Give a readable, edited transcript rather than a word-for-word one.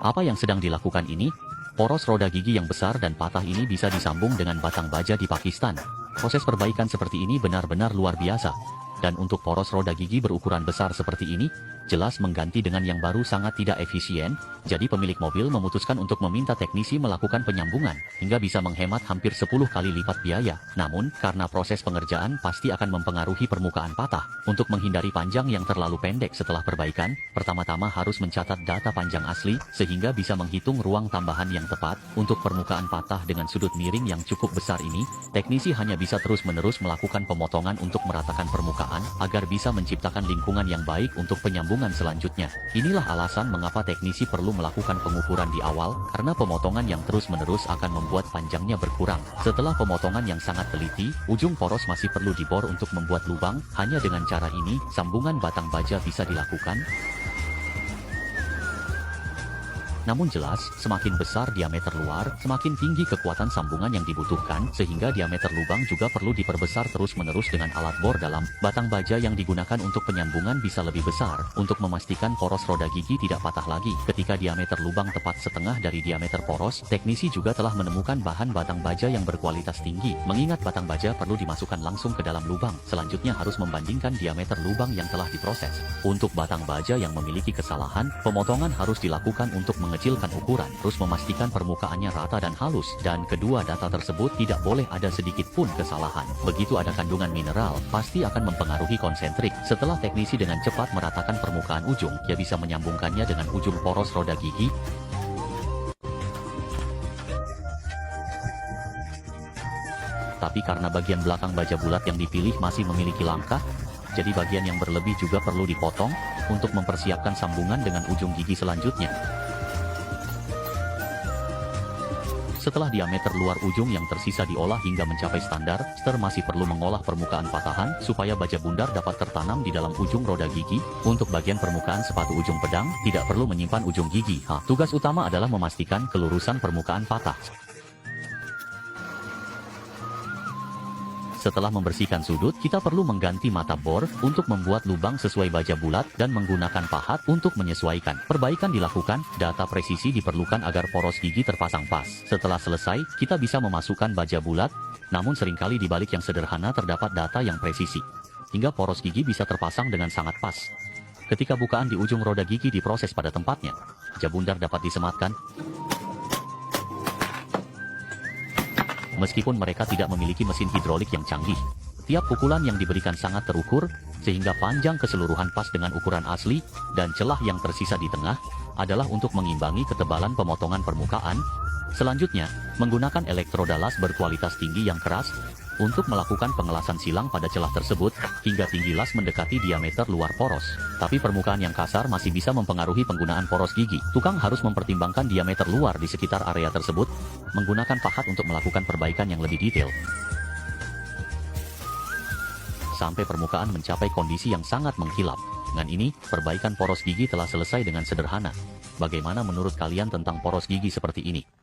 Apa yang sedang dilakukan ini? Poros roda gigi yang besar dan patah ini bisa disambung dengan batang baja di Pakistan. Proses perbaikan seperti ini benar-benar luar biasa. Dan untuk poros roda gigi berukuran besar seperti ini, jelas mengganti dengan yang baru sangat tidak efisien, jadi pemilik mobil memutuskan untuk meminta teknisi melakukan penyambungan, hingga bisa menghemat hampir 10 kali lipat biaya. Namun, karena proses pengerjaan pasti akan mempengaruhi permukaan patah. Untuk menghindari panjang yang terlalu pendek setelah perbaikan, pertama-tama harus mencatat data panjang asli, sehingga bisa menghitung ruang tambahan yang tepat. Untuk permukaan patah dengan sudut miring yang cukup besar ini, teknisi hanya bisa terus-menerus melakukan pemotongan untuk meratakan permukaan, agar bisa menciptakan lingkungan yang baik untuk penyambungan selanjutnya. Inilah alasan mengapa teknisi perlu melakukan pengukuran di awal, karena pemotongan yang terus-menerus akan membuat panjangnya berkurang. Setelah pemotongan yang sangat teliti, ujung poros masih perlu dibor untuk membuat lubang. Hanya dengan cara ini, sambungan batang baja bisa dilakukan. Namun jelas, semakin besar diameter luar, semakin tinggi kekuatan sambungan yang dibutuhkan, sehingga diameter lubang juga perlu diperbesar terus-menerus dengan alat bor dalam. Batang baja yang digunakan untuk penyambungan bisa lebih besar, untuk memastikan poros roda gigi tidak patah lagi. Ketika diameter lubang tepat setengah dari diameter poros, teknisi juga telah menemukan bahan batang baja yang berkualitas tinggi. Mengingat batang baja perlu dimasukkan langsung ke dalam lubang, selanjutnya harus membandingkan diameter lubang yang telah diproses. Untuk batang baja yang memiliki kesalahan, pemotongan harus dilakukan untuk mengecilkan ukuran, terus memastikan permukaannya rata dan halus, dan kedua data tersebut tidak boleh ada sedikit pun kesalahan. Begitu ada kandungan mineral, pasti akan mempengaruhi konsentrik. Setelah teknisi dengan cepat meratakan permukaan ujung, ia bisa menyambungkannya dengan ujung poros roda gigi. Tapi karena bagian belakang baja bulat yang dipilih masih memiliki langkah, jadi bagian yang berlebih juga perlu dipotong, untuk mempersiapkan sambungan dengan ujung gigi selanjutnya. Setelah diameter luar ujung yang tersisa diolah hingga mencapai standar, Ster masih perlu mengolah permukaan patahan, supaya baja bundar dapat tertanam di dalam ujung roda gigi. Untuk bagian permukaan sepatu ujung pedang, tidak perlu menyimpan ujung gigi. Tugas utama adalah memastikan kelurusan permukaan patah. Setelah membersihkan sudut, kita perlu mengganti mata bor untuk membuat lubang sesuai baja bulat dan menggunakan pahat untuk menyesuaikan. Perbaikan dilakukan, data presisi diperlukan agar poros gigi terpasang pas. Setelah selesai, kita bisa memasukkan baja bulat, namun seringkali di balik yang sederhana terdapat data yang presisi, hingga poros gigi bisa terpasang dengan sangat pas. Ketika bukaan di ujung roda gigi diproses pada tempatnya, baja bundar dapat disematkan. Meskipun mereka tidak memiliki mesin hidrolik yang canggih, tiap pukulan yang diberikan sangat terukur, sehingga panjang keseluruhan pas dengan ukuran asli, dan celah yang tersisa di tengah, adalah untuk mengimbangi ketebalan pemotongan permukaan. Selanjutnya, menggunakan elektroda las berkualitas tinggi yang keras, untuk melakukan pengelasan silang pada celah tersebut, hingga tinggi las mendekati diameter luar poros. Tapi permukaan yang kasar masih bisa mempengaruhi penggunaan poros gigi. Tukang harus mempertimbangkan diameter luar di sekitar area tersebut, menggunakan pahat untuk melakukan perbaikan yang lebih detail, sampai permukaan mencapai kondisi yang sangat mengkilap. Dengan ini, perbaikan poros gigi telah selesai dengan sederhana. Bagaimana menurut kalian tentang poros gigi seperti ini?